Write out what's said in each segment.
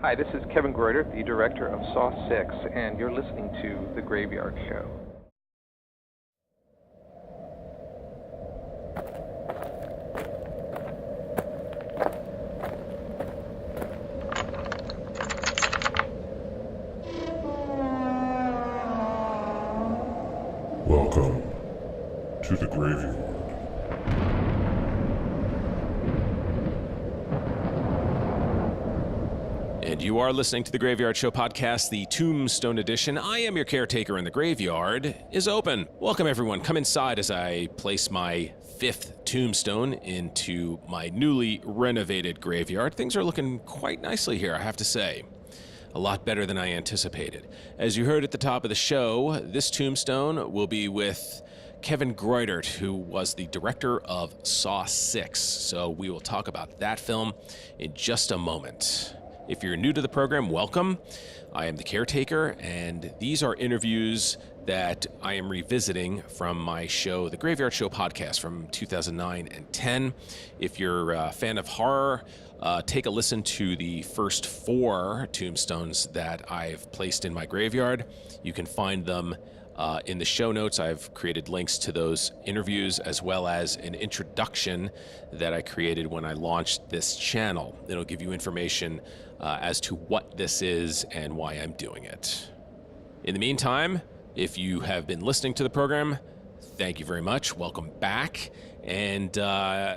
Hi, this is Kevin Gruetert, the director of Saw 6, and you're listening to The Graveyard Show. Welcome to the Graveyard. And you are listening to the Graveyard Show podcast, the Tombstone edition. I am your caretaker, and the graveyard is open. Welcome, everyone. Come inside as I place my fifth tombstone into my newly renovated graveyard. Things are looking quite nicely here, I have to say. A lot better than I anticipated. As you heard at the top of the show, this tombstone will be with Kevin Gruetert, who was the director of Saw 6. So we will talk about that film in just a moment. If you're new to the program, welcome. I am the caretaker, and these are interviews that I am revisiting from my show, the Graveyard Show podcast from 2009 and 10. If you're a fan of horror, take a listen to the first 4 tombstones that I've placed in my graveyard. You can find them in the show notes. I've created links to those interviews as well as an introduction that I created when I launched this channel. It'll give you information as to what this is and why I'm doing it. In the meantime, if you have been listening to the program, thank you very much. Welcome back. And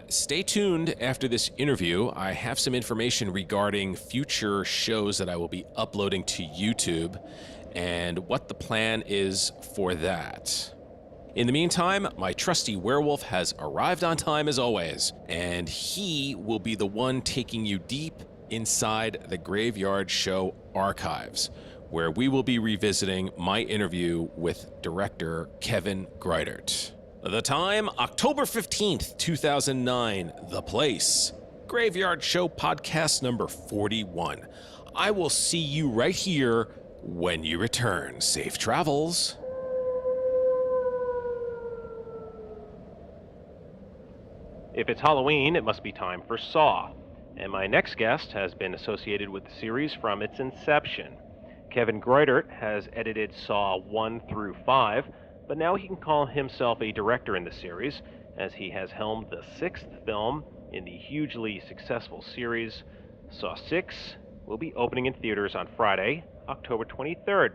stay tuned after this interview. I have some information regarding future shows that I will be uploading to YouTube and what the plan is for that. In the meantime, my trusty werewolf has arrived on time as always, and he will be the one taking you deep inside the Graveyard Show archives, where we will be revisiting my interview with director Kevin Gruetert. The time, October 15th, 2009. The place, Graveyard Show podcast number 41. I will see you right here when you return. Safe travels. If it's Halloween, it must be time for Saw. And my next guest has been associated with the series from its inception. Kevin Gruetert has edited Saw 1 through 5, but now he can call himself a director in the series, as he has helmed the 6th film in the hugely successful series. Saw 6 will be opening in theaters on Friday, October 23rd.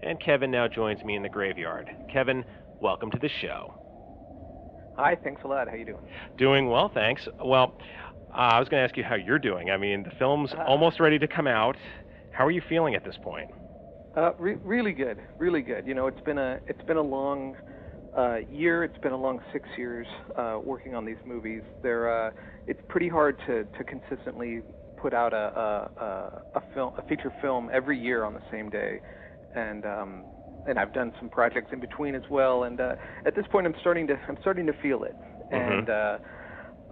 And Kevin now joins me in the graveyard. Kevin, welcome to the show. Hi, thanks a lot. How you doing? Doing well, thanks. Well, I was going to ask you how you're doing. I mean, the film's almost ready to come out. How are you feeling at this point? Really good, really good. You know, it's been a long year. It's been a long 6 years working on these movies. It's pretty hard to consistently put out a feature film every year on the same day, and I've done some projects in between as well. And at this point, I'm starting to feel it. Mm-hmm. And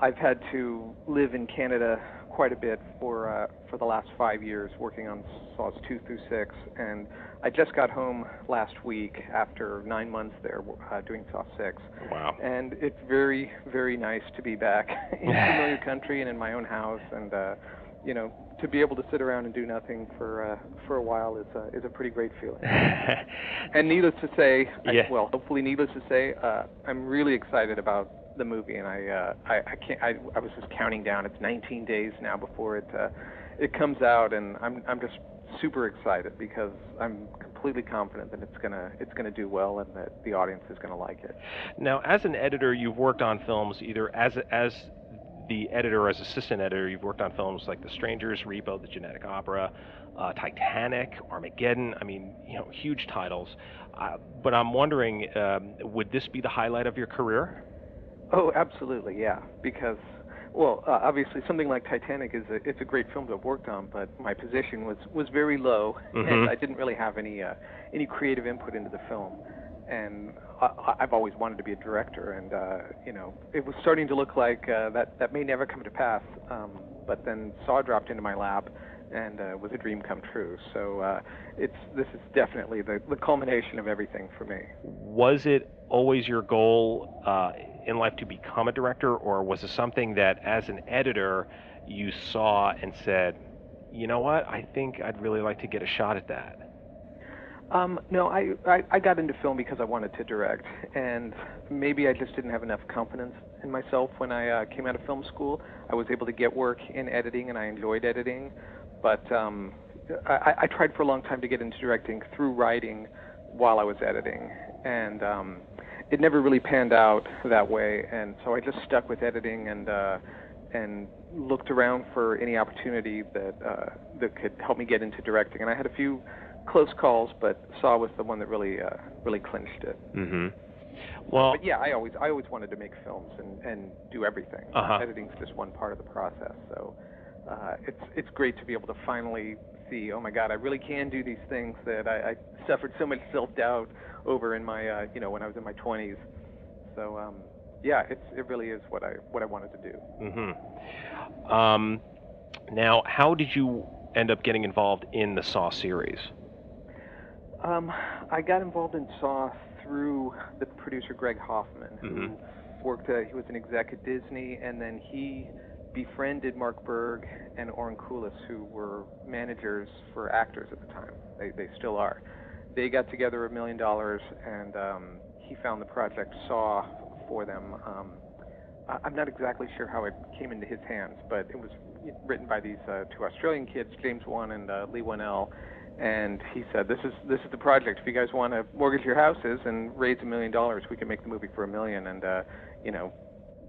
I've had to live in Canada quite a bit for the last 5 years, working on Saws 2 through 6. And I just got home last week after 9 months there doing Saw 6. Wow. And it's very, very nice to be back in familiar country and in my own house. And you know, to be able to sit around and do nothing for a while is a pretty great feeling. And needless to say, yeah. Hopefully needless to say, I'm really excited about the movie, and I was just counting down. It's 19 days now before it comes out, and I'm just super excited because I'm completely confident that it's gonna do well and that the audience is gonna like it. Now, as an editor, you've worked on films either as the editor or as assistant editor. You've worked on films like The Strangers, Repo, The Genetic Opera, Titanic, Armageddon. I mean, you know, huge titles. But I'm wondering, would this be the highlight of your career? Oh, absolutely, yeah. Because, well, obviously something like Titanic it's a great film to have worked on, but my position was very low, Mm-hmm. and I didn't really have any creative input into the film. And I've always wanted to be a director, and you know, it was starting to look like that may never come to pass. But then Saw dropped into my lap, and was a dream come true. So this is definitely the culmination of everything for me. Was it always your goal in life to become a director, or was it something that as an editor you saw and said, you know what, I think I'd really like to get a shot at that? No, I got into film because I wanted to direct, and maybe I just didn't have enough confidence in myself when I came out of film school. I was able to get work in editing, and I enjoyed editing, but I tried for a long time to get into directing through writing while I was editing, and it never really panned out that way, and so I just stuck with editing and looked around for any opportunity that could help me get into directing, and I had a few close calls, but Saw was the one that really clinched it. Mm-hmm. Well, but yeah, I always wanted to make films and do everything. Editing's just one part of the process, so it's great to be able to finally see, oh my God, I really can do these things that I suffered so much self-doubt over in my when I was in my 20s. So yeah, it really is what I wanted to do. Mm-hmm. Now, how did you end up getting involved in the Saw series? I got involved in Saw through the producer Greg Hoffman, who worked. He was an exec at Disney, and then he befriended Mark Berg and Oren Koulis, who were managers for actors at the time. They still are. They got together $1 million, and he found the project Saw for them. I'm not exactly sure how it came into his hands, but it was written by these two Australian kids, James Wan and Lee Winnell. And he said, "This is the project. If you guys want to mortgage your houses and raise $1 million, we can make the movie for $1 million. And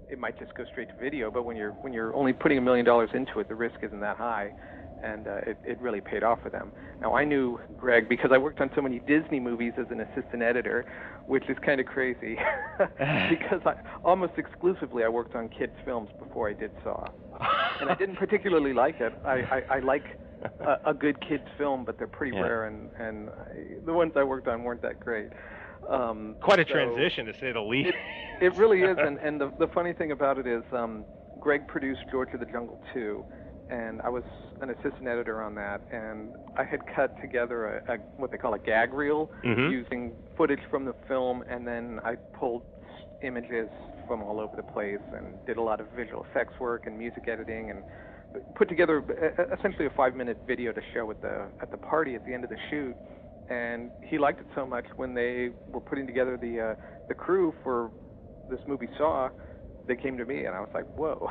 it might just go straight to video, but when you're only putting $1 million into it, the risk isn't that high." And it really paid off for them. Now, I knew Greg because I worked on so many Disney movies as an assistant editor, which is kind of crazy, because almost exclusively I worked on kids' films before I did Saw. And I didn't particularly like it. I like a good kids' film, but they're pretty rare, and the ones I worked on weren't that great. Quite a transition, to say the least. It really is, and the funny thing about it is Greg produced George of the Jungle 2, and I was an assistant editor on that, and I had cut together a what they call a gag reel, using footage from the film, and then I pulled images from all over the place and did a lot of visual effects work and music editing, and put together essentially a 5-minute video to show at the party at the end of the shoot. And he liked it so much, when they were putting together the crew for this movie Saw, they came to me, and I was like, whoa,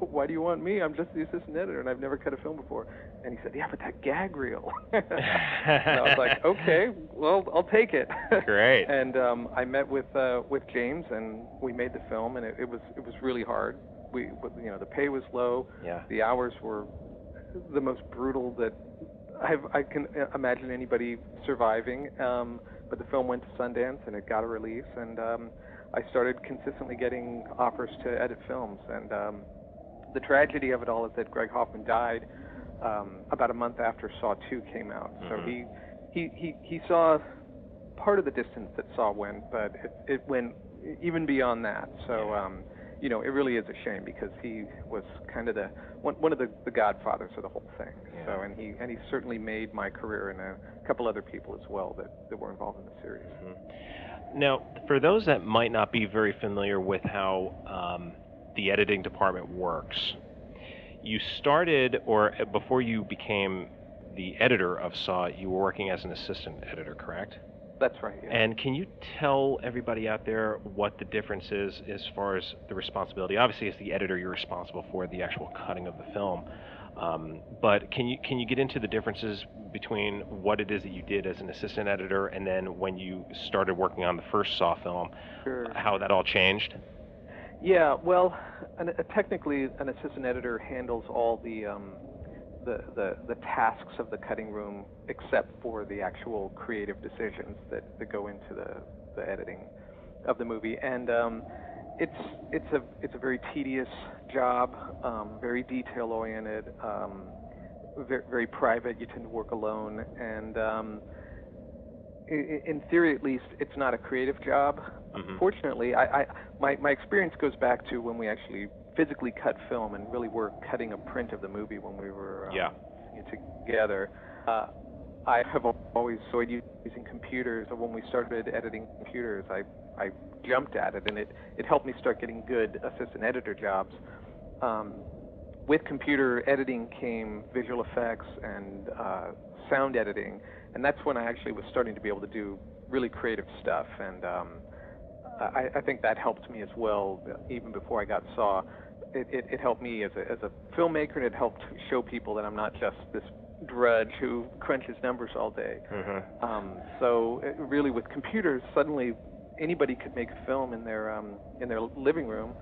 why do you want me? I'm just the assistant editor, and I've never cut a film before. And he said, yeah, but that gag reel. And I was like, okay, well, I'll take it. Great. And I met with James, and we made the film, and it was really hard. The pay was low. Yeah. The hours were the most brutal that I can imagine anybody surviving. But the film went to Sundance, and it got a release, and I started consistently getting offers to edit films. And the tragedy of it all is that Greg Hoffman died about a month after Saw 2 came out. So he saw part of the distance that Saw went, but it went even beyond that. So it really is a shame, because he was kind of one of the godfathers of the whole thing. Yeah. So and he certainly made my career, and a couple other people as well that were involved in the series. Now, for those that might not be very familiar with how the editing department works, you started, or before you became the editor of Saw, you were working as an assistant editor, correct? That's right. Yeah. And can you tell everybody out there what the difference is as far as the responsibility? Obviously, as the editor, you're responsible for the actual cutting of the film. But can you get into the differences between what it is that you did as an assistant editor, and then when you started working on the first Saw film, how that all changed? Yeah, well, technically, an assistant editor handles all the tasks of the cutting room, except for the actual creative decisions that go into the editing of the movie. And it's a very tedious job, very detail oriented, very, very private. You tend to work alone, and in theory, at least, it's not a creative job. Fortunately, my experience goes back to when we actually physically cut film and really were cutting a print of the movie when we were together. I have always enjoyed using computers, and when we started editing computers, I jumped at it, and it helped me start getting good assistant editor jobs. with computer editing came visual effects and sound editing, and that's when I actually was starting to be able to do really creative stuff, and I think that helped me as well. Even before I got Saw, it helped me as a filmmaker, and it helped show people that I'm not just this drudge who crunches numbers all day. So really, with computers, suddenly anybody could make a film in their living room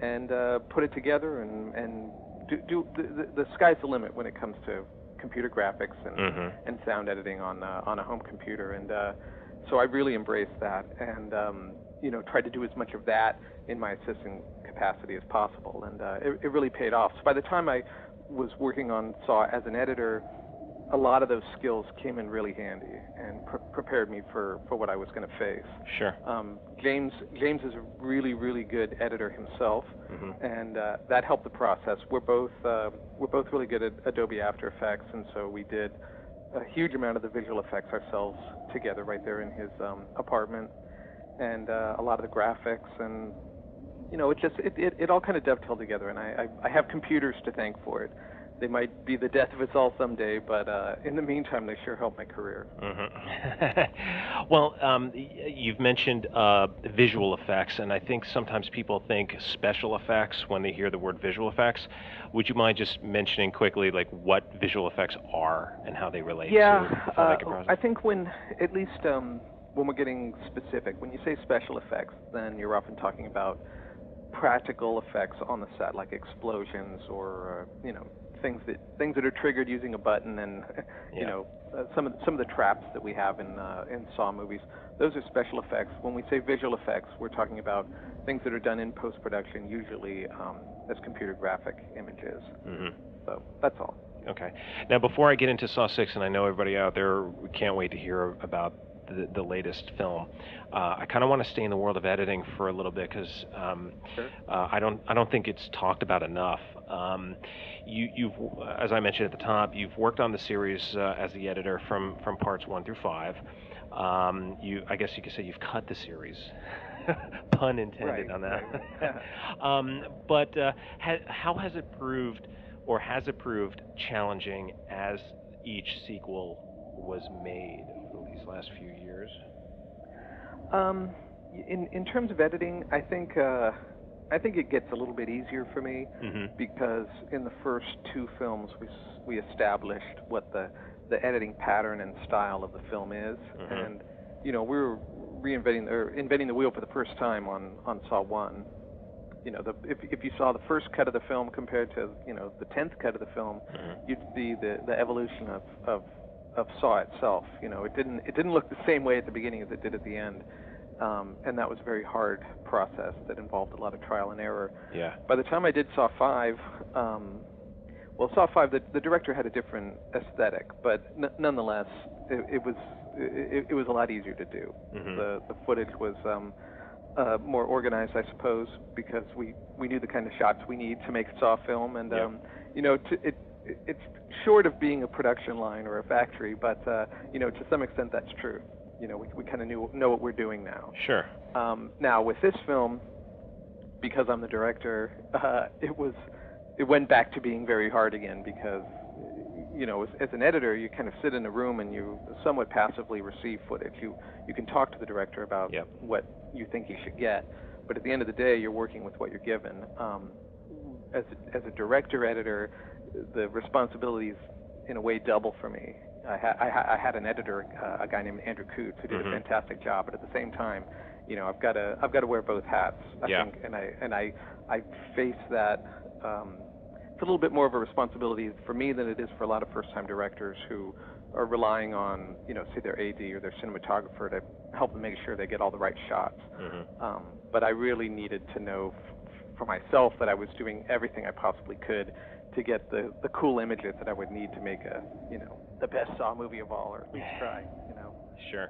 and put it together, and the sky's the limit when it comes to computer graphics and sound editing on a home computer, and so I really embraced that, and tried to do as much of that in my assistant capacity as possible, and it really paid off. So by the time I was working on Saw as an editor, a lot of those skills came in really handy and prepared me for what I was going to face. Sure. James is a really, really good editor himself, and that helped the process. We're both really good at Adobe After Effects, and so we did a huge amount of the visual effects ourselves together right there in his apartment, and a lot of the graphics, and it all kind of dovetailed together, and I have computers to thank for it. They might be the death of us all someday, but in the meantime, they sure helped my career. Well, you've mentioned visual effects, and I think sometimes people think special effects when they hear the word visual effects. Would you mind just mentioning quickly, like, what visual effects are and how they relate to the filmmaking process? I think when we're getting specific, when you say special effects, then you're often talking about practical effects on the set, like explosions or things that are triggered using a button, and some of the traps that we have in Saw movies. Those are special effects. When we say visual effects, we're talking about things that are done in post-production, usually as computer graphic images. So that's all. Okay. Now, before I get into Saw 6, and I know everybody out there can't wait to hear about the latest film, I kind of want to stay in the world of editing for a little bit, because I don't think it's talked about enough. You've, as I mentioned at the top, you've worked on the series as the editor from parts 1 through 5. I guess you could say you've cut the series, pun intended on that. Right. But how has it proved, or has it proved challenging as each sequel was made over these last few years? In terms of editing, I think it gets a little bit easier for me, because in the first 2 films we established what the editing pattern and style of the film is, and we were inventing the wheel for the first time on Saw 1. If you saw the first cut of the film compared to the 10th cut of the film, you'd see the evolution of Saw itself. It didn't look the same way at the beginning as it did at the end, and that was a very hard process that involved a lot of trial and error. Yeah. By the time I did Saw 5, Saw 5, the director had a different aesthetic, but nonetheless, it was a lot easier to do. The footage was more organized, I suppose, because we knew the kind of shots we need to make a Saw film, and it's short of being a production line or a factory, but to some extent that's true. We kind of know what we're doing now. Sure. Now with this film, because I'm the director, it went back to being very hard again, because as an editor, you kind of sit in a room and you somewhat passively receive footage. You can talk to the director about what you think you should get, but at the end of the day, you're working with what you're given. As a director-editor, the responsibilities in a way double for me. I had an editor, a guy named Andrew Coots, who did a fantastic job, but at the same time, I've got to wear both hats. I think, and I face that. It's a little bit more of a responsibility for me than it is for a lot of first-time directors who are relying on, say, their AD or their cinematographer to help them make sure they get all the right shots. But I really needed to know for myself that I was doing everything I possibly could to get the cool images that I would need to make the best Saw movie of all, or at least try. Sure.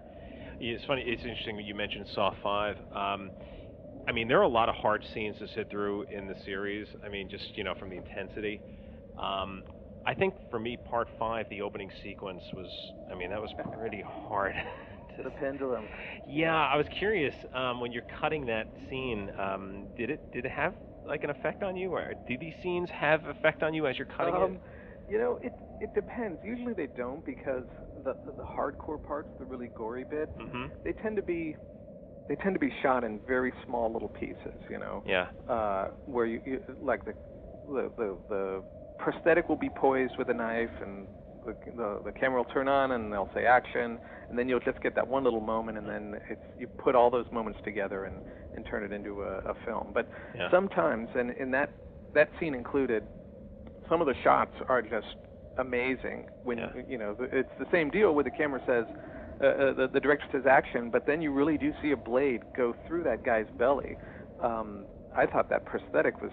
It's funny. It's interesting that you mentioned Saw 5. I mean, there are a lot of hard scenes to sit through in the series. I mean, just, from the intensity. I think for me, part 5, the opening sequence was, that was pretty hard. The pendulum. Yeah, I was curious, when you're cutting that scene, did it have like an effect on you, or do these scenes have effect on you as you're cutting it? You know, it depends. Usually they don't, because the hardcore parts, the really gory bits, Mm-hmm. they tend to be shot in very small little pieces. You know, Yeah. where you like the prosthetic will be poised with a knife, and the camera will turn on, and they'll say action, and then you'll just get that one little moment, and then you put all those moments together and turn it into a film. But Yeah. sometimes, and in that scene included, some of the shots are just amazing. When you know, it's the same deal where the camera says, the director says action, but then you really do see a blade go through that guy's belly. I thought that prosthetic was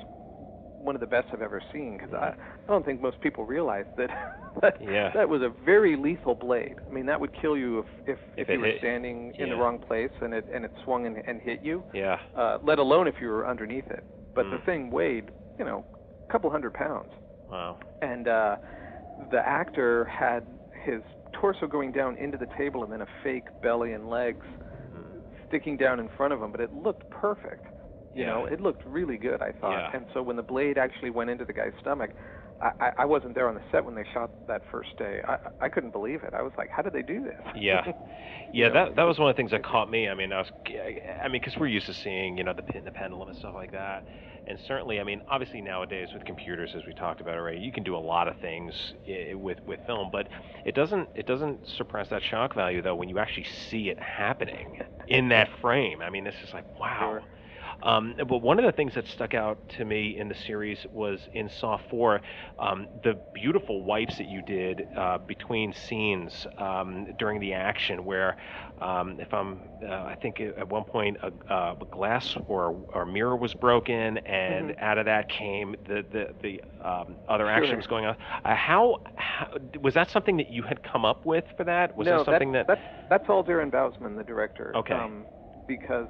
one of the best I've ever seen, because I don't think most people realize that that was a very lethal blade. I mean, that would kill you if you were standing in the wrong place and it swung and hit you. Yeah. Let alone if you were underneath it. But the thing weighed, you know, a couple 100 pounds. Wow. And the actor had his torso going down into the table and then a fake belly and legs sticking down in front of him, but it looked perfect. You know, it looked really good, I thought. Yeah. And so when the blade actually went into the guy's stomach, I wasn't there on the set when they shot that first day. I couldn't believe it. I was like, how did they do this? Yeah. Yeah, that was one of the things that caught me. I mean, because we're used to seeing, you know, the pendulum and stuff like that. And certainly, I mean, obviously nowadays with computers, as we talked about already, you can do a lot of things with film, but it doesn't suppress that shock value though when you actually see it happening in that frame. I mean, this is like, wow. Sure. But one of the things that stuck out to me in the series was in Saw 4, the beautiful wipes that you did between scenes during the action, where I think at one point a glass or mirror was broken, and out of that came the other action was going on. How was that something that you had come up with for that? Was no, that something that's all Darren Bousman, the director. Okay. Because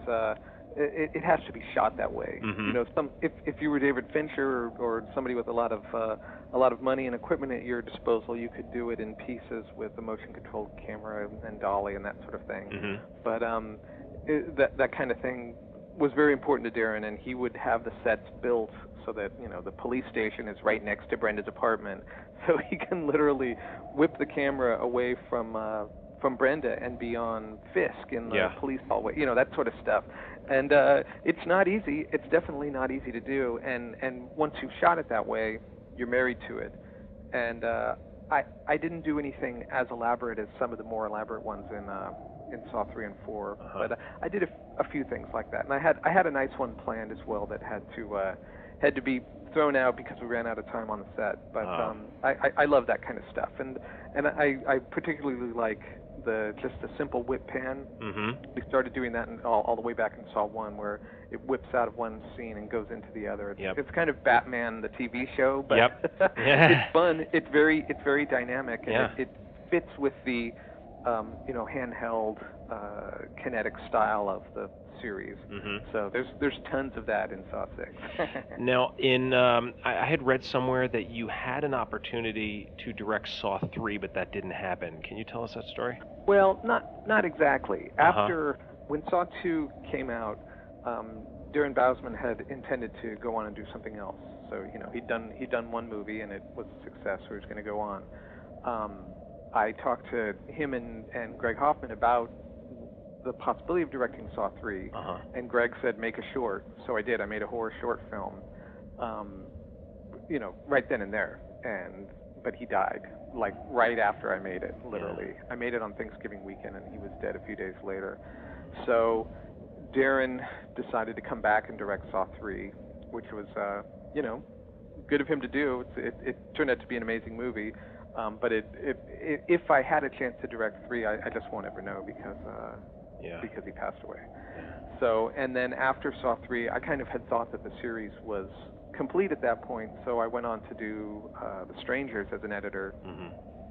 it has to be shot that way. You know, if you were David Fincher or somebody with a lot of money and equipment at your disposal, you could do it in pieces with a motion controlled camera and dolly and that sort of thing. But that kind of thing was very important to Darren, and he would have the sets built so that, you know, the police station is right next to Brenda's apartment, so he can literally whip the camera away from Brenda and be on Fisk in the police hallway, you know, that sort of stuff. And it's not easy. It's definitely not easy to do. And once you've shot it that way, you're married to it. And I didn't do anything as elaborate as some of the more elaborate ones in Saw 3 and 4, but I did a few things like that. And I had a nice one planned as well that had to be thrown out because we ran out of time on the set. But I love that kind of stuff. And I particularly like just a simple whip pan. We started doing that all the way back in Saw 1, where it whips out of one scene and goes into the other. It's kind of Batman the TV show, but it's fun. It's very dynamic, and it fits with the you know, handheld kinetic style of the series. So there's tons of that in Saw 6. Now, I had read somewhere that you had an opportunity to direct Saw 3, but that didn't happen. Can you tell us that story? Well, not exactly. After, when Saw 2 came out, Darren Bousman had intended to go on and do something else. So, you know, he'd done one movie and it was a success, so he was going to go on. I talked to him and Greg Hoffman about the possibility of directing Saw 3, and Greg said, make a short. So I did. I made a horror short film, you know, right then and there. But he died, like, right after I made it, literally. I made it on Thanksgiving weekend, and he was dead a few days later. So Darren decided to come back and direct Saw 3, which was, you know, good of him to do. It turned out to be an amazing movie. But if I had a chance to direct 3, I just won't ever know because he passed away. So, and then after Saw 3, I kind of had thought that the series was complete at that point, so I went on to do The Strangers as an editor.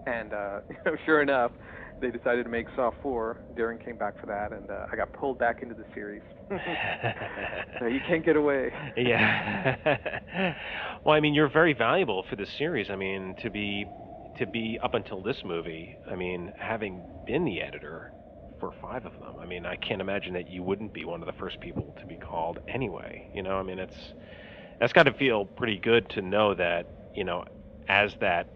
And you know, sure enough, they decided to make Saw 4. Darren came back for that, and I got pulled back into the series. So you can't get away. Well, I mean, you're very valuable for this series. I mean, to be up until this movie, I mean, having been the editor for 5 of them, I mean, I can't imagine that you wouldn't be one of the first people to be called anyway. You know, I mean, That's got to feel pretty good to know that, as that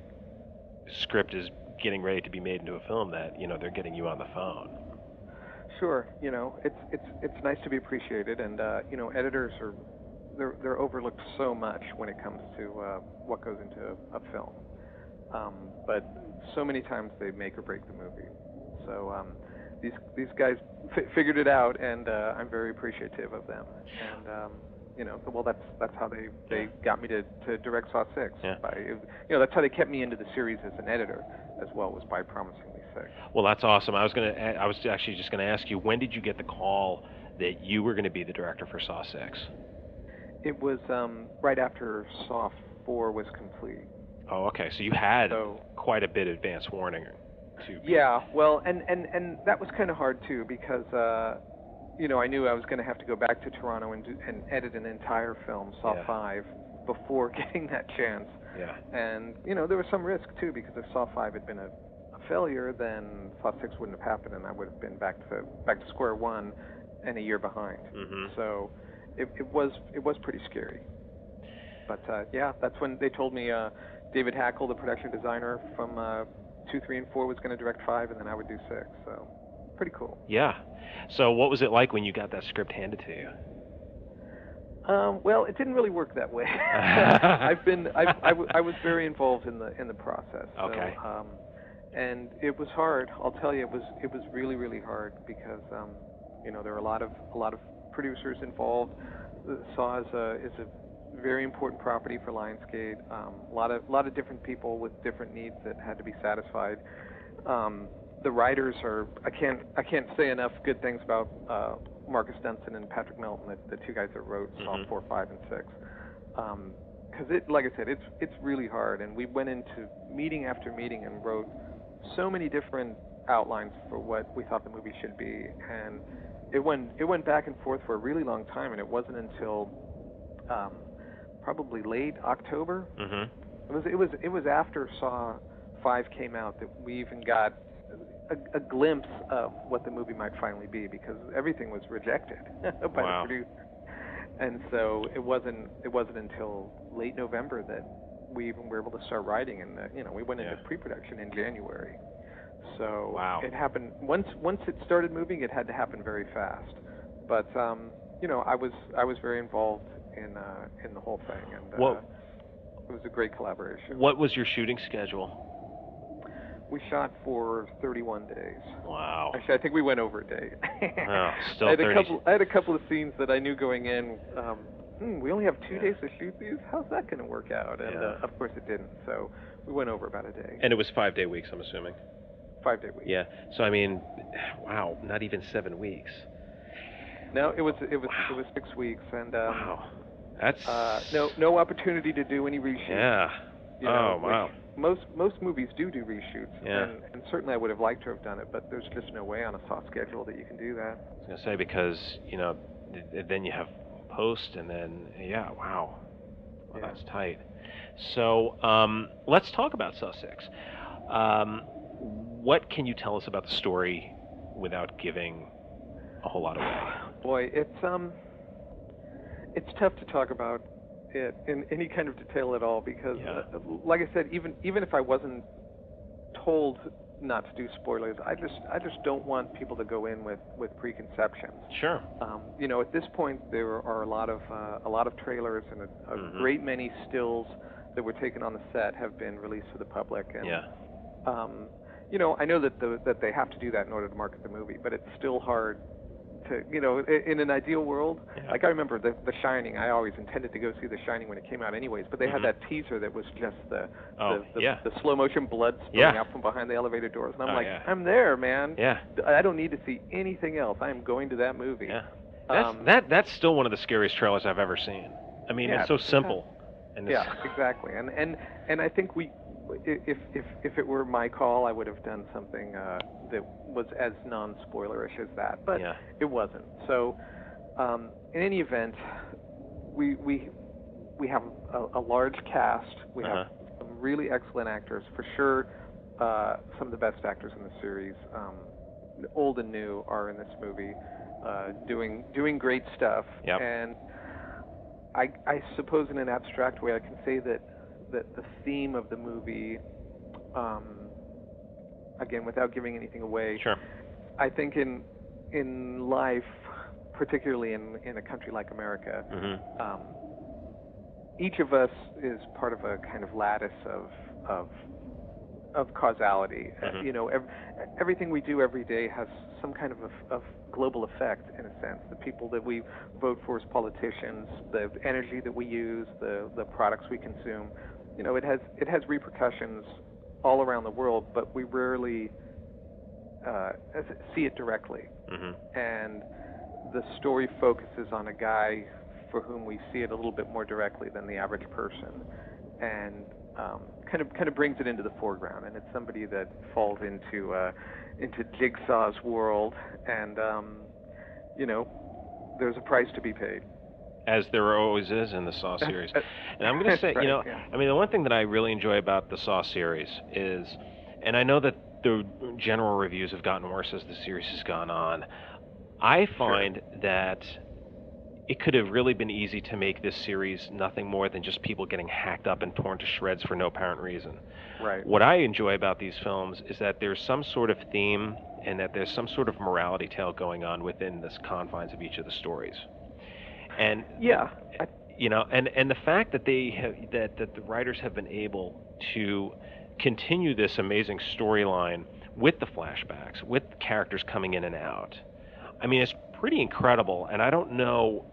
script is getting ready to be made into a film, that they're getting you on the phone. Sure, it's nice to be appreciated, and editors are they're overlooked so much when it comes to what goes into a film. But so many times they make or break the movie. So these guys figured it out, and I'm very appreciative of them. And well, that's how they got me to direct Saw 6. Yeah. That's how they kept me into the series as an editor as well, was by promising me 6. Well, that's awesome. I was actually just gonna ask you, when did you get the call that you were going to be the director for Saw 6? It was right after Saw 4 was complete. Oh, okay. So you had quite a bit of advance warning. Yeah, well, and that was kind of hard too, because I knew I was going to have to go back to Toronto and edit an entire film, Saw 5, before getting that chance. Yeah. And there was some risk too, because if Saw 5 had been a failure, then Saw 6 wouldn't have happened, and I would have been back to square one and a year behind. Mm-hmm. So it was pretty scary. But yeah, that's when they told me David Hackle, the production designer from 2, 3, and 4, was going to direct 5, and then I would do 6. So pretty cool. Yeah. So what was it like when you got that script handed to you? Well, it didn't really work that way. I was very involved in the process. Okay. So, and it was hard. I'll tell you, it was really, really hard, because there were a lot of producers involved. Saw is a very important property for Lionsgate. A lot of different people with different needs that had to be satisfied. The writers are, I can't say enough good things about Marcus Dunson and Patrick Melton, the two guys that wrote Saw 4, 5, and 6. Because like I said, it's really hard, and we went into meeting after meeting and wrote so many different outlines for what we thought the movie should be, and it went back and forth for a really long time, and it wasn't until probably late October. Mm-hmm. It was after Saw 5 came out that we even got a glimpse of what the movie might finally be, because everything was rejected by the producer. And so it wasn't until late November that we even were able to start writing, and we went into pre-production in January. So it happened once it started moving. It had to happen very fast. But I was very involved in the whole thing, and it was a great collaboration. What was your shooting schedule? We shot for 31 days. Wow. Actually, I think we went over a day. Still I had a couple of scenes that I knew going in, we only have 2 days to shoot these? How's that going to work out? And of course it didn't, so we went over about a day. And it was 5-day weeks, I'm assuming? 5-day weeks. Yeah, so I mean, wow, not even 7 weeks. No, it was 6 weeks, and wow. That's... no opportunity to do any reshoots. Yeah. Wow. Most movies do reshoots, yeah. and certainly I would have liked to have done it, but there's just no way on a Saw schedule that you can do that. I was going to say, because, then you have post, and then, wow. Well, that's tight. So, let's talk about Saw 6. What can you tell us about the story without giving a whole lot away? Boy, it's tough to talk about it in any kind of detail at all, because like I said, even if I wasn't told not to do spoilers, I just don't want people to go in with preconceptions. Sure. At this point there are a lot of trailers, and a great many stills that were taken on the set have been released to the public, and I know that they have to do that in order to market the movie, but it's still hard to, in an ideal world, like I remember The Shining. I always intended to go see The Shining when it came out anyways, but they had that teaser that was just the slow motion blood spilling out from behind the elevator doors, and I'm I'm there, man. Yeah. I don't need to see anything else. I am going to that movie. Yeah. That's still one of the scariest trailers I've ever seen. I mean, it's so simple. And exactly. And I think if it were my call, I would have done something that was as non-spoilerish as that, but it wasn't. So, in any event, we have a large cast. We have some really excellent actors, for sure. Some of the best actors in the series, old and new, are in this movie, doing great stuff. Yep. And I suppose in an abstract way I can say that the theme of the movie, again without giving anything away, Sure. I think in life, particularly in a country like America, each of us is part of a kind of lattice of causality. You know, everything we do every day has some kind of global effect, in a sense. The people that we vote for as politicians, the energy that we use, the products we consume, you know, it has repercussions all around the world, but we rarely see it directly. And the story focuses on a guy for whom we see it a little bit more directly than the average person, and kind of brings it into the foreground. And it's somebody that falls into Jigsaw's world, and you know, there's a price to be paid. As there always is in the Saw series. And I'm going to say, right, you know, yeah. I mean, the one thing that I really enjoy about the Saw series is, and I know that the general reviews have gotten worse as the series has gone on, I find that it could have really been easy to make this series nothing more than just people getting hacked up and torn to shreds for no apparent reason. Right. What I enjoy about these films is that there's some sort of theme and that there's some sort of morality tale going on within the confines of each of the stories. And yeah, you know, and the fact that they have, that the writers have been able to continue this amazing storyline with the flashbacks, with characters coming in and out, I mean, it's pretty incredible. And I don't know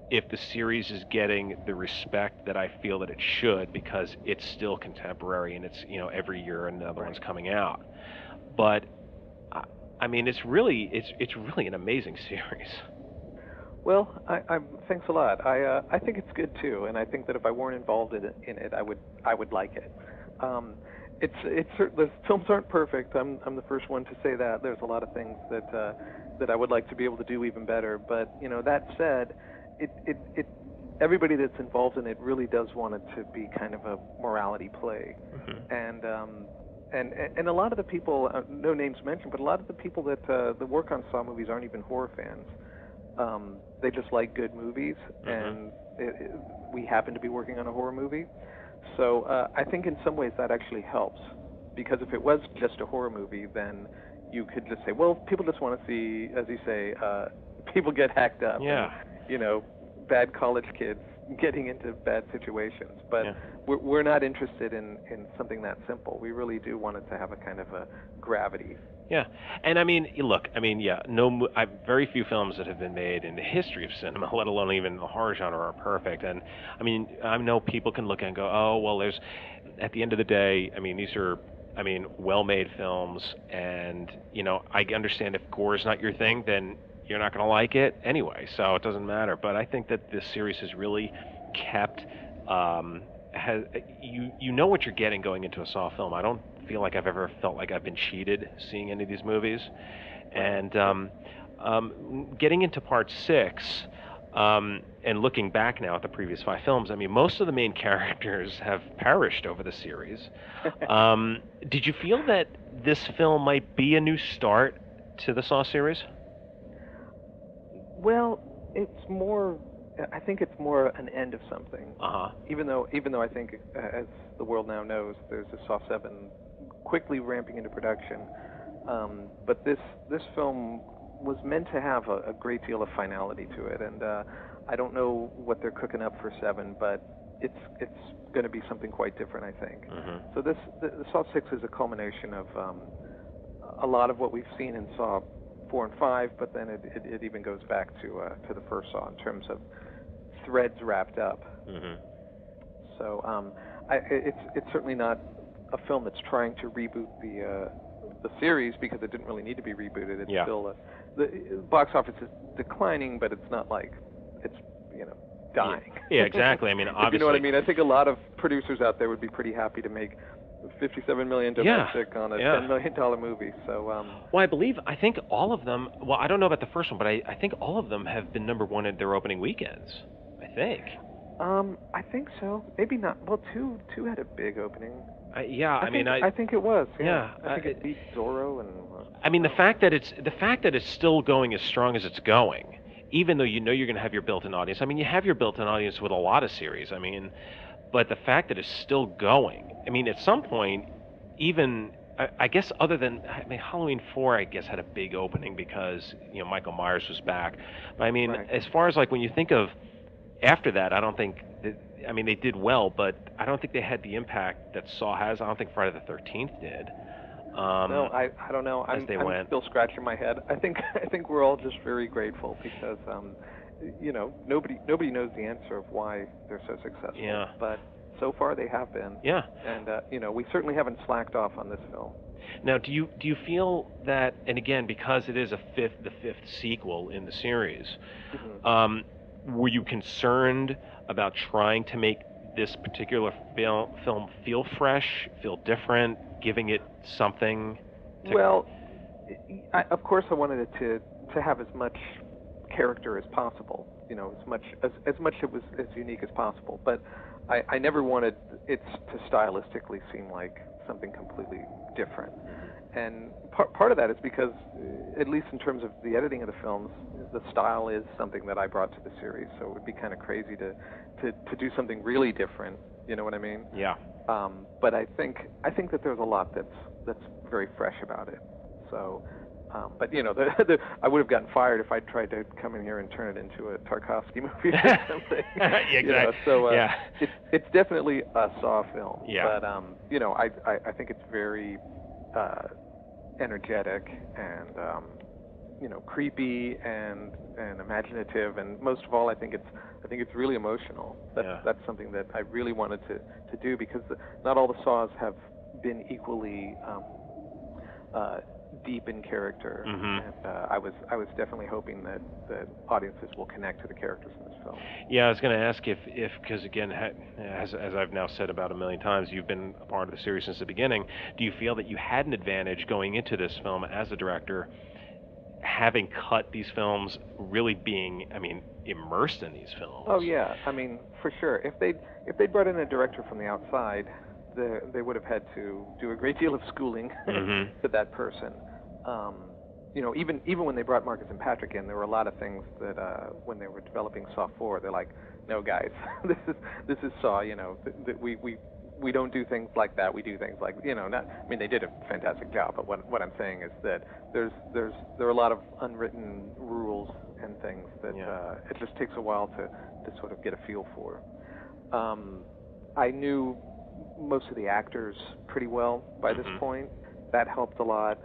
if the series is getting the respect that I feel that it should, because it's still contemporary and it's, you know, every year another one's coming out. But I mean, it's really an amazing series. Well, I thanks a lot. I think it's good too, and I think that if I weren't involved in it, I would like it. The films aren't perfect. I'm the first one to say that. There's a lot of things that I would like to be able to do even better. But you know, that said, everybody that's involved in it really does want it to be kind of a morality play, and a lot of the people, no names mentioned, but a lot of the people that work on Saw movies aren't even horror fans. They just like good movies, and we happen to be working on a horror movie. So I think in some ways that actually helps, because if it was just a horror movie, then you could just say, well, people just want to see, as you say, people get hacked up. Yeah. And, you know, bad college kids getting into bad situations. But we're not interested in something that simple. We really do want it to have a kind of a gravity. Yeah, and I mean, look, I mean, very few films that have been made in the history of cinema, let alone even the horror genre, are perfect. And I mean, I know people can look and go, oh, well, at the end of the day, I mean, these are, well-made films, and, you know, I understand if gore is not your thing, then you're not going to like it anyway, so it doesn't matter. But I think that this series has really kept, you know what you're getting going into a Saw film. I don't feel like I've ever felt like I've been cheated seeing any of these movies. And getting into part 6, and looking back now at the previous 5 films, I mean, most of the main characters have perished over the series. Did you feel that this film might be a new start to the Saw series? Well, I think it's more an end of something. Even though I think, as the world now knows, there's a Saw 7 quickly ramping into production. But this film was meant to have a great deal of finality to it, and I don't know what they're cooking up for 7, but it's going to be something quite different, I think. So the Saw 6 is a culmination of a lot of what we've seen in Saw 4 and 5, but then it even goes back to the first Saw in terms of threads wrapped up. So it's certainly not a film that's trying to reboot the series, because it didn't really need to be rebooted. It's still the box office is declining, but it's not like it's, you know, dying. Yeah, exactly. I mean, obviously. You know what I mean? I think a lot of producers out there would be pretty happy to make $57 million domestic on a $10 million movie. So, well, I think all of them. Well, I don't know about the first one, but I think all of them have been number 1 at their opening weekends. I think. I think so. Maybe not. Well, two had a big opening. I think it was. Yeah. I think it beat Zorro and. I mean, the fact that it's still going as strong as it's going even though you know you're going to have your built-in audience. I mean, you have your built-in audience with a lot of series. I mean, but the fact that it's still going. I mean, at some point, even I guess other than Halloween 4, I guess had a big opening because Michael Myers was back. But I mean, Right. as far as like when you think of after that, I don't think that, I mean, they did well, but I don't think they had the impact that Saw has. I don't think Friday the 13th did. No, I don't know. I'm went. still scratching my head. I think we're all just very grateful because nobody knows the answer of why they're so successful. Yeah. But so far they have been. Yeah. And we certainly haven't slacked off on this film. Now, do you feel that, and again, because it is the fifth sequel in the series, were you concerned about trying to make this particular film feel fresh, feel different, giving it something? Well, of course I wanted it to have as much character as possible, as much it was as unique as possible, but I never wanted it to stylistically seem like something completely different. And part of that is because, at least in terms of the editing of the films, the style is something that I brought to the series, so it would be kind of crazy to do something really different, you know what I mean? Yeah. But I think that there's a lot that's very fresh about it. So, but I would have gotten fired if I tried to come in here and turn it into a Tarkovsky movie or something. Yeah, exactly. So yeah. It's definitely a Saw film. Yeah. But I think it's very energetic and creepy and imaginative, and most of all, I think it's really emotional. That's something that I really wanted to do, because not all the Saws have been equally deep in character, and I was definitely hoping that audiences will connect to the characters in this film. Yeah, I was going to ask if because again, as I've now said about 1 million times, you've been a part of the series since the beginning. Do you feel that you had an advantage going into this film as a director, having cut these films, really being, immersed in these films? Oh yeah, for sure. If they brought in a director from the outside, they would have had to do a great deal of schooling to that person. Even when they brought Marcus and Patrick in, there were a lot of things that when they were developing Saw 4, they're like, no guys, this is Saw. That we don't do things like that. We do things like they did a fantastic job. But what I'm saying is that there are a lot of unwritten rules and things that it just takes a while to sort of get a feel for. I knew most of the actors pretty well by this point. That helped a lot.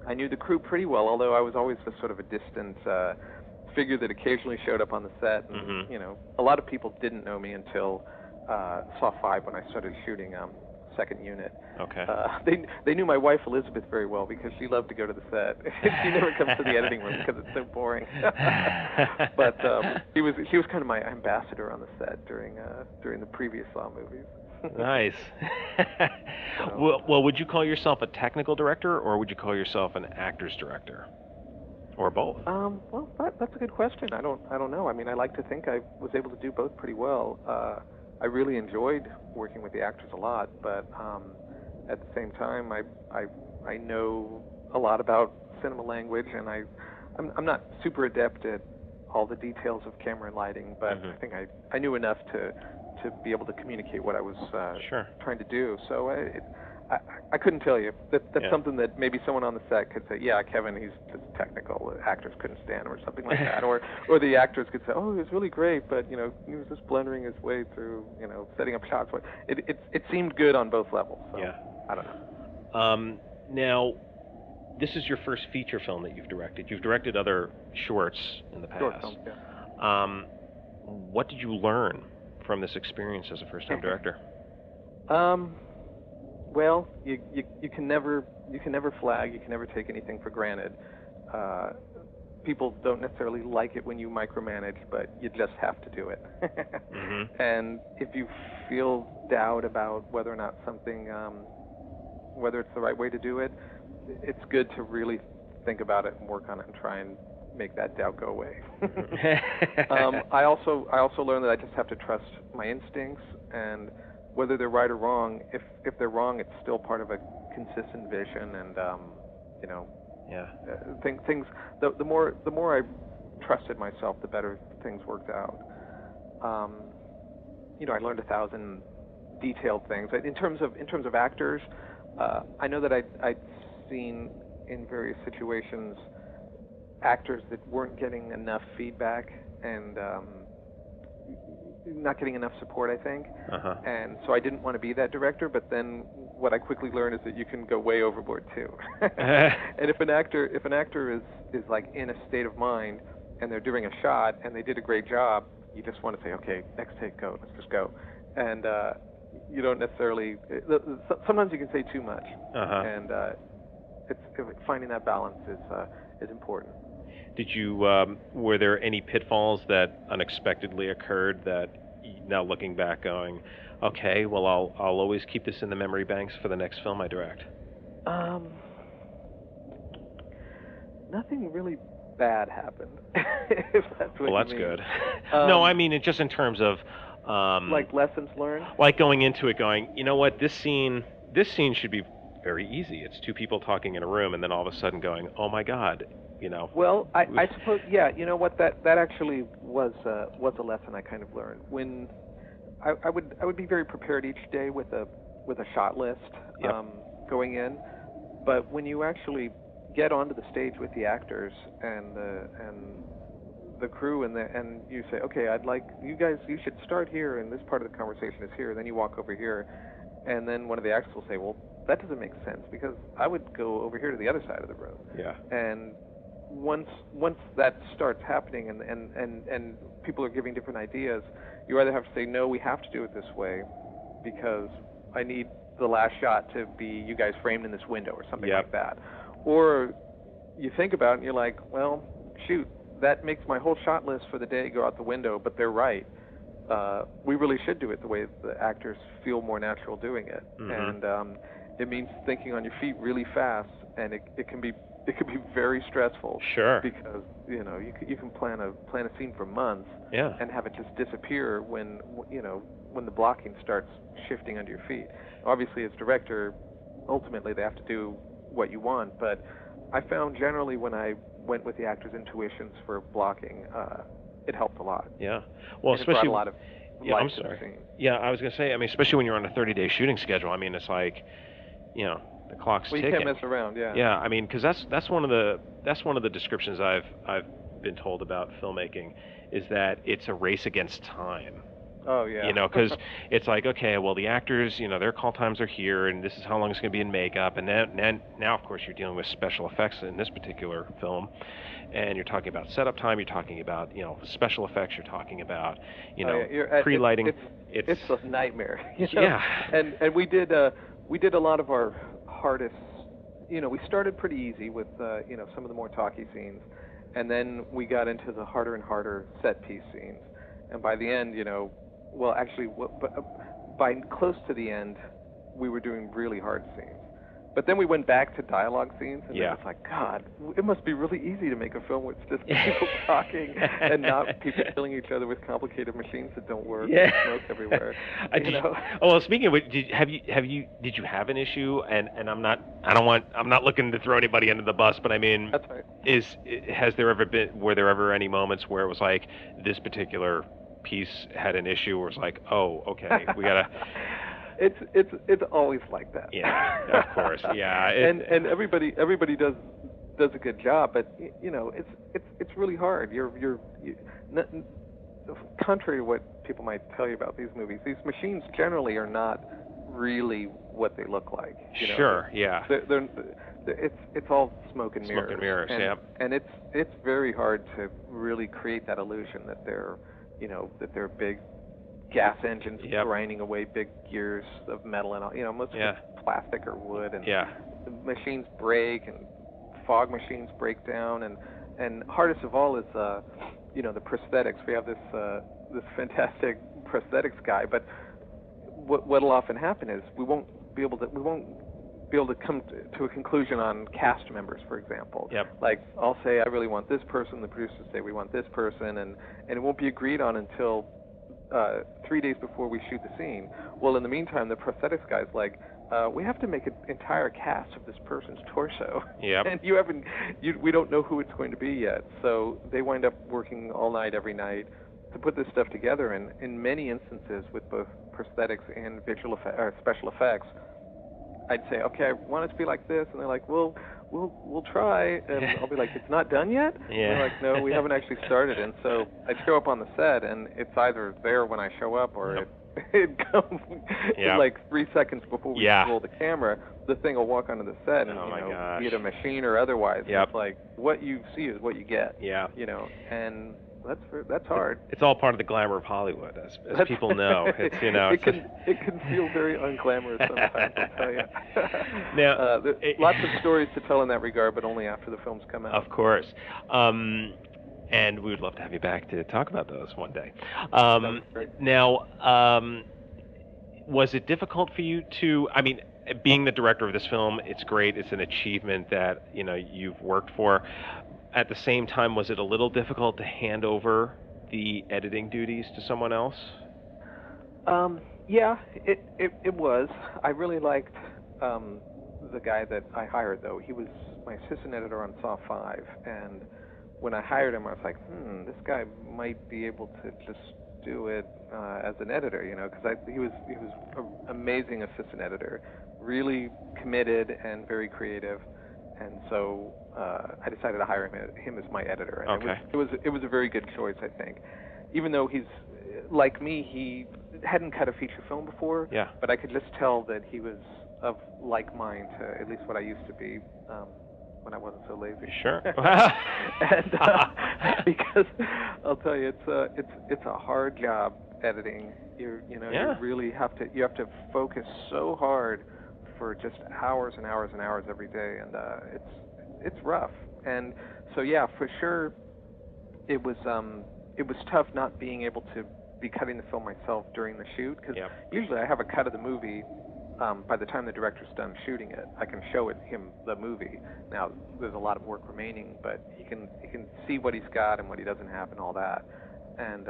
I knew the crew pretty well, although I was always a sort of a distant figure that occasionally showed up on the set. And, a lot of people didn't know me until Saw 5 when I started shooting second unit. Okay. They knew my wife Elizabeth very well because she loved to go to the set. She never comes to the editing room because it's so boring. But she was kind of my ambassador on the set during the previous Saw movies. Nice. Well, would you call yourself a technical director, or would you call yourself an actor's director, or both? Well, that's a good question. I don't know. I like to think I was able to do both pretty well. I really enjoyed working with the actors a lot, but at the same time, I know a lot about cinema language, and I'm not super adept at all the details of camera and lighting, but I think I knew enough to be able to communicate what I was trying to do. So I couldn't tell you. That's something that maybe someone on the set could say, yeah, Kevin, he's just technical. The actors couldn't stand him, or something like that. Or the actors could say, oh, he was really great, but he was just blundering his way through, setting up shots. It seemed good on both levels. So, I don't know. Now, this is your first feature film that you've directed. You've directed other shorts in the past. Short films, yeah. What did you learn from this experience as a first-time director? Well, you can never flag. You can never take anything for granted. People don't necessarily like it when you micromanage, but you just have to do it. And if you feel doubt about whether or not something, whether it's the right way to do it, it's good to really think about it and work on it and try and make that doubt go away. I also learned that I just have to trust my instincts, and whether they're right or wrong, if they're wrong, it's still part of a consistent vision, and things. The more I trusted myself, the better things worked out. I learned 1,000 detailed things. In terms of actors, I know that I'd seen in various situations actors that weren't getting enough feedback and not getting enough support, I think. And so I didn't want to be that director, but then what I quickly learned is that you can go way overboard too. And if an actor is like in a state of mind and they're doing a shot and they did a great job, you just want to say, okay, next take, go, let's just go. And you don't necessarily, sometimes you can say too much. And finding that balance is important. Did you, were there any pitfalls that unexpectedly occurred that now looking back going, okay, well, I'll always keep this in the memory banks for the next film I direct? Nothing really bad happened, if that's what Well, that's you mean. good. No, I mean, just in terms of... like lessons learned? Like going into it going, you know what, this scene should be very easy. It's two people talking in a room, and then all of a sudden going, oh my God, Well, I suppose, yeah, you know what, that actually was a lesson I kind of learned. When I would be very prepared each day with a shot list going in, but when you actually get onto the stage with the actors and the crew and you say, okay, I'd like you should start here and this part of the conversation is here, and then you walk over here, and then one of the actors will say, well, that doesn't make sense because I would go over here to the other side of the room. Yeah. And once that starts happening and people are giving different ideas, you either have to say, no, we have to do it this way because I need the last shot to be you guys framed in this window or something like that. Or you think about it and you're like, well, shoot, that makes my whole shot list for the day go out the window, but they're right. We really should do it the way the actors feel more natural doing it. And it means thinking on your feet really fast, and it can be very stressful. Sure. Because you can plan a scene for months and have it just disappear when the blocking starts shifting under your feet. Obviously, as director, ultimately they have to do what you want, but I found generally when I went with the actors' intuitions for blocking, it helped a lot. Yeah. Well, and especially it brought a lot of life I'm to the sorry. scene. Yeah, I was gonna say. I mean, especially when you're on a 30-day shooting schedule. I mean, it's like, the clock's ticking. You can't mess around. Yeah. Yeah. I mean, because that's one of the descriptions I've been told about filmmaking, is that it's a race against time. Oh yeah. Because it's like, okay, well, the actors, their call times are here, and this is how long it's going to be in makeup, and then now, of course, you're dealing with special effects in this particular film, and you're talking about setup time, you're talking about, special effects, you're talking about, pre-lighting. It's a nightmare. Yeah. And we did a lot of our hardest. We started pretty easy with some of the more talky scenes, and then we got into the harder and harder set piece scenes, and by the end, well, actually, by close to the end, we were doing really hard scenes. But then we went back to dialogue scenes, and it was like, God, it must be really easy to make a film where it's just people talking and not people killing each other with complicated machines that don't work and smoke everywhere. Well, speaking of which, did you have an issue? And I'm not looking to throw anybody under the bus, but I mean, that's right. Were there ever any moments where it was like this particular piece had an issue where it's like, oh, okay, we gotta. It's always like that. Yeah, of course. Yeah. And everybody does a good job, but it's really hard. Contrary to what people might tell you about these movies, these machines generally are not really what they look like. Sure. Yeah. It's all smoke and mirrors. Smoke and mirrors. Yeah. And it's very hard to really create that illusion that they're big gas engines grinding away big gears of metal and all. Most of it's plastic or wood, and the machines break, and fog machines break down, and hardest of all is the prosthetics. We have this fantastic prosthetics guy, but what'll often happen is we won't be able to come to a conclusion on cast members, for example. Yep. Like, I'll say I really want this person, the producers say we want this person, and it won't be agreed on until 3 days before we shoot the scene. Well, in the meantime, the prosthetics guy's like, we have to make an entire cast of this person's torso. Yep. And we don't know who it's going to be yet. So they wind up working all night, every night, to put this stuff together. And in many instances, with both prosthetics and special effects, I'd say, okay, I want it to be like this, and they're like, well, we'll try, and I'll be like, it's not done yet? Yeah. And they're like, no, we haven't actually started. And so I'd show up on the set, and it's either there when I show up, or it comes in like 3 seconds before we roll the camera. The thing will walk onto the set, and be it a machine or otherwise. It's like, what you see is what you get. Yeah. And that's hard. It's all part of the glamour of Hollywood, as people know. It's it can feel very unglamorous sometimes, I'll tell you. Now, there's lots of stories to tell in that regard, but only after the films come out. Of course. And we would love to have you back to talk about those one day. Now, was it difficult for you to? I mean, being the director of this film, it's great. It's an achievement that you've worked for. At the same time, was it a little difficult to hand over the editing duties to someone else? Yeah, it was. I really liked the guy that I hired, though. He was my assistant editor on Saw 5, and when I hired him, I was like, this guy might be able to just do it as an editor, because he was an amazing assistant editor, really committed and very creative. And so I decided to hire him as my editor. And it was a very good choice, I think. Even though he's, like me, he hadn't cut a feature film before, but I could just tell that he was of like mind to at least what I used to be when I wasn't so lazy. Sure. And because I'll tell you, it's a hard job editing. You really have to focus so hard for just hours and hours and hours every day, and it's rough. And so for sure, it was tough not being able to be cutting the film myself during the shoot, because usually I have a cut of the movie. By the time the director's done shooting it, I can show him the movie. Now there's a lot of work remaining, but he can see what he's got and what he doesn't have and all that. And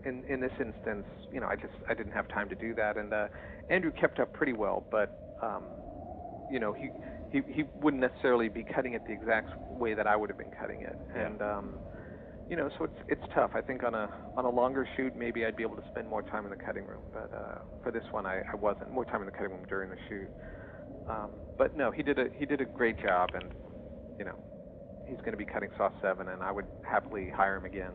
in this instance, I didn't have time to do that. And Andrew kept up pretty well, but he wouldn't necessarily be cutting it the exact way that I would have been cutting it. And so it's tough. I think on a longer shoot, maybe I'd be able to spend more time in the cutting room, but for this one, I wasn't. More time in the cutting room during the shoot. But no, he did a great job, and he's going to be cutting Saw 7, and I would happily hire him again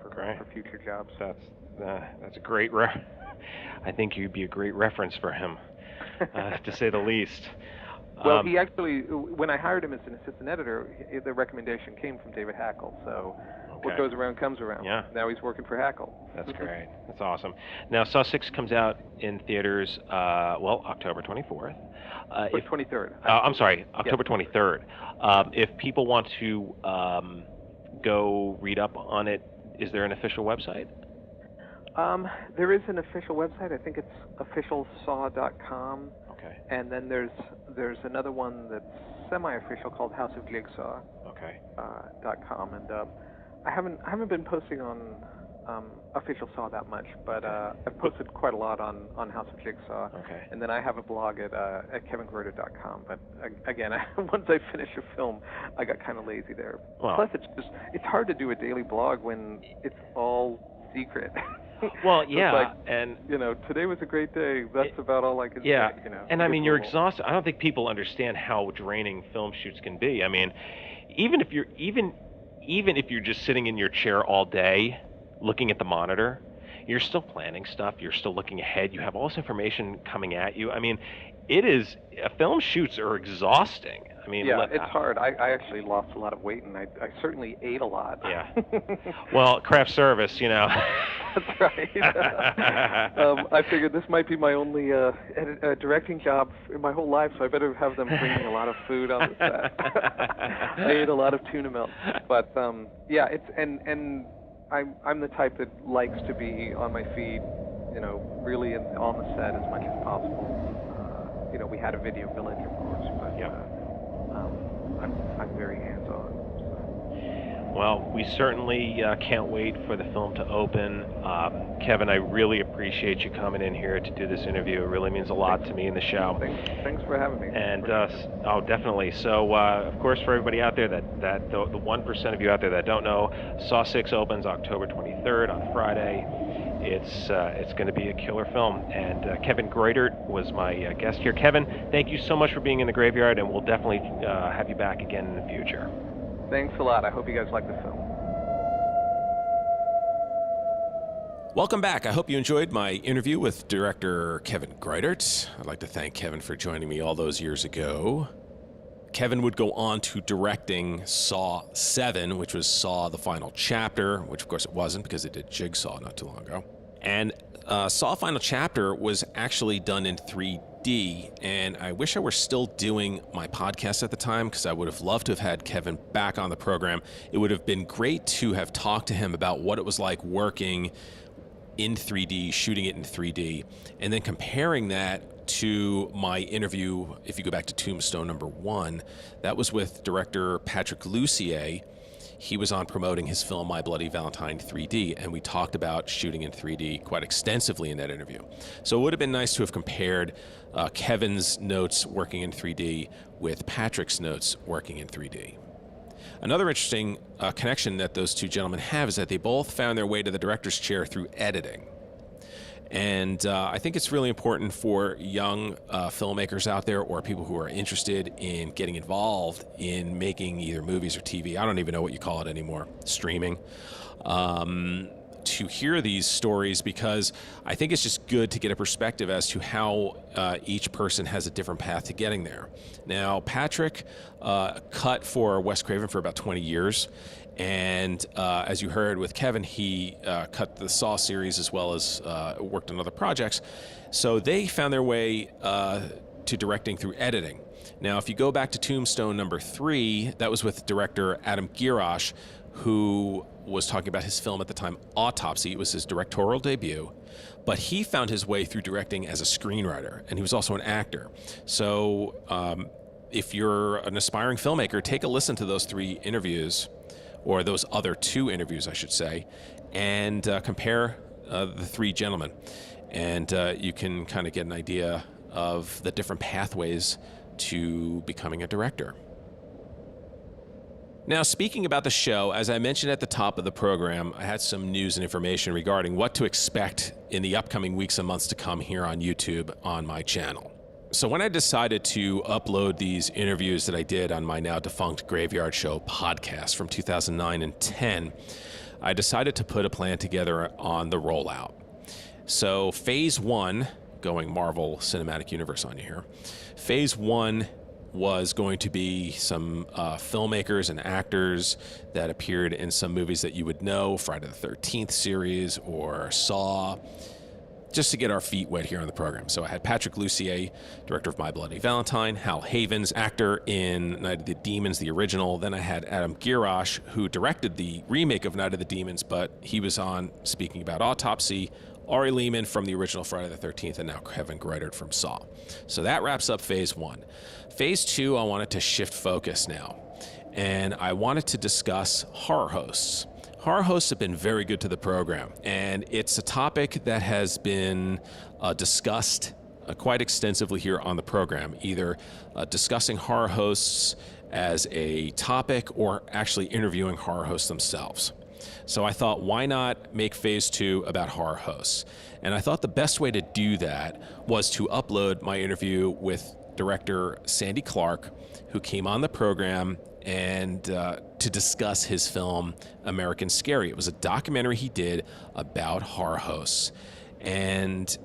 for future jobs. That's a great I think you'd be a great reference for him, to say the least. Well, he actually, when I hired him as an assistant editor, the recommendation came from David Hackle. So what goes around comes around. Yeah. Now he's working for Hackle. That's great. That's awesome. Now, Saw 6 comes out in theaters, October 24th. 23rd. I'm sorry, October 23rd. If people want to go read up on it, is there an official website? There is an official website. I think it's officialsaw.com. Okay. And then there's another one that's semi-official called House of Jigsaw. Okay. .com, and I haven't been posting on official Saw that much, but I've posted quite a lot on House of Jigsaw. Okay. And then I have a blog at KevinGruetert.com. But again, once I finish a film, I got kind of lazy there. Well, plus, it's hard to do a daily blog when it's all secret. Well, yeah, and today was a great day. That's about all I can say. And I mean, you're exhausted. I don't think people understand how draining film shoots can be. I mean, even if you're just sitting in your chair all day, looking at the monitor, you're still planning stuff. You're still looking ahead. You have all this information coming at you. I mean, film shoots are exhausting. I mean, it's hard. I actually lost a lot of weight, and I certainly ate a lot. Yeah. Well, craft service, That's right. I figured this might be my only directing job in my whole life, so I better have them bringing a lot of food on the set. I ate a lot of tuna melt, but and I'm the type that likes to be on my feet, really on the set as much as possible. We had a video village, of course, but I'm very hands-on. So. Well, we certainly can't wait for the film to open. Kevin, I really appreciate you coming in here to do this interview. It really means a lot to me in the show. Thanks for having me. And oh, definitely. So, of course, for everybody out there that the 1% of you out there that don't know, Saw 6 opens October 23rd on Friday. It's going to be a killer film. And Kevin Gruetert was my guest here. Kevin, thank you so much for being in the graveyard, and we'll definitely have you back again in the future. Thanks a lot. I hope you guys like the film. Welcome back. I hope you enjoyed my interview with director Kevin Gruetert. I'd like to thank Kevin for joining me all those years ago. Kevin would go on to directing Saw 7, which was Saw the Final Chapter, which of course it wasn't because it did Jigsaw not too long ago. And Saw Final Chapter was actually done in 3D, and I wish I were still doing my podcast at the time because I would have loved to have had Kevin back on the program. It would have been great to have talked to him about what it was like working in 3D, shooting it in 3D, and then comparing that to my interview, if you go back to Tombstone number 1, that was with director Patrick Lussier. He was on promoting his film My Bloody Valentine 3D, and we talked about shooting in 3D quite extensively in that interview. So it would have been nice to have compared Kevin's notes working in 3D with Patrick's notes working in 3D. Another interesting connection that those two gentlemen have is that they both found their way to the director's chair through editing. And I think it's really important for young filmmakers out there or people who are interested in getting involved in making either movies or TV, I don't even know what you call it anymore, streaming, to hear these stories, because I think it's just good to get a perspective as to how each person has a different path to getting there. Now, Patrick cut for Wes Craven for about 20 years. And as you heard with Kevin, he cut the Saw series as well as worked on other projects. So they found their way to directing through editing. Now, if you go back to Tombstone number 3, that was with director Adam Girash, who was talking about his film at the time, Autopsy. It was his directorial debut. But he found his way through directing as a screenwriter, and he was also an actor. So if you're an aspiring filmmaker, take a listen to those 3 interviews, or those other 2 interviews, I should say, and compare the 3 gentlemen. And you can kind of get an idea of the different pathways to becoming a director. Now, speaking about the show, as I mentioned at the top of the program, I had some news and information regarding what to expect in the upcoming weeks and months to come here on YouTube on my channel. So when I decided to upload these interviews that I did on my now defunct Graveyard Show podcast from 2009 and 10, I decided to put a plan together on the rollout. So phase 1, going Marvel Cinematic Universe on you here, phase 1 was going to be some filmmakers and actors that appeared in some movies that you would know, Friday the 13th series or Saw, just to get our feet wet here on the program. So I had Patrick Lussier, director of My Bloody Valentine, Hal Havens, actor in Night of the Demons, the original. Then I had Adam Girash, who directed the remake of Night of the Demons, but he was on speaking about Autopsy, Ari Lehman from the original Friday the 13th, and now Kevin Gruetert from Saw. So that wraps up phase 1. Phase 2, I wanted to shift focus now, and I wanted to discuss horror hosts. Horror hosts have been very good to the program, and it's a topic that has been discussed quite extensively here on the program, either discussing horror hosts as a topic or actually interviewing horror hosts themselves. So I thought, why not make phase 2 about horror hosts? And I thought the best way to do that was to upload my interview with director Sandy Clark, who came on the program and to discuss his film American Scary. It was a documentary he did about horror hosts. And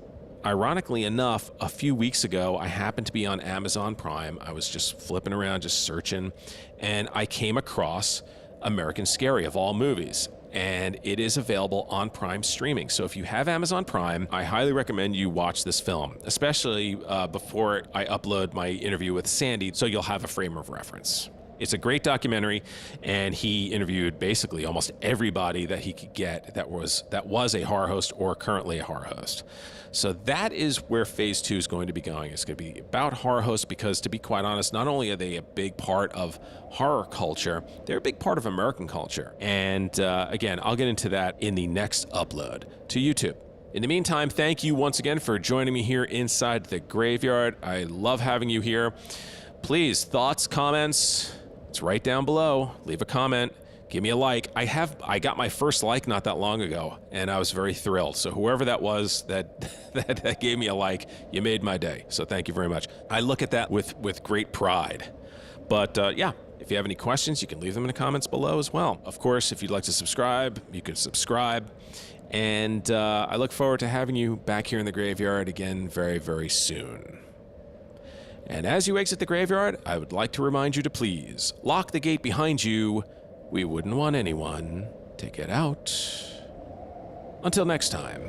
ironically enough, a few weeks ago, I happened to be on Amazon Prime. I was just flipping around, just searching, and I came across American Scary, of all movies. And it is available on Prime streaming. So if you have Amazon Prime, I highly recommend you watch this film, especially before I upload my interview with Sandy, so you'll have a frame of reference. It's a great documentary, and he interviewed basically almost everybody that he could get that was a horror host or currently a horror host. So that is where phase 2 is going to be going. It's going to be about horror hosts because, to be quite honest, not only are they a big part of horror culture, they're a big part of American culture. And again, I'll get into that in the next upload to YouTube. In the meantime, thank you once again for joining me here inside the graveyard. I love having you here. Please, thoughts, comments, it's right down below. Leave a comment. Give me a like. I got my first like not that long ago, and I was very thrilled. So whoever that was that gave me a like, you made my day. So thank you very much. I look at that with great pride. But yeah, if you have any questions, you can leave them in the comments below as well. Of course, if you'd like to subscribe, you can subscribe. And I look forward to having you back here in the graveyard again very, very soon. And as you exit the graveyard, I would like to remind you to please lock the gate behind you. We wouldn't want anyone to get out. Until next time.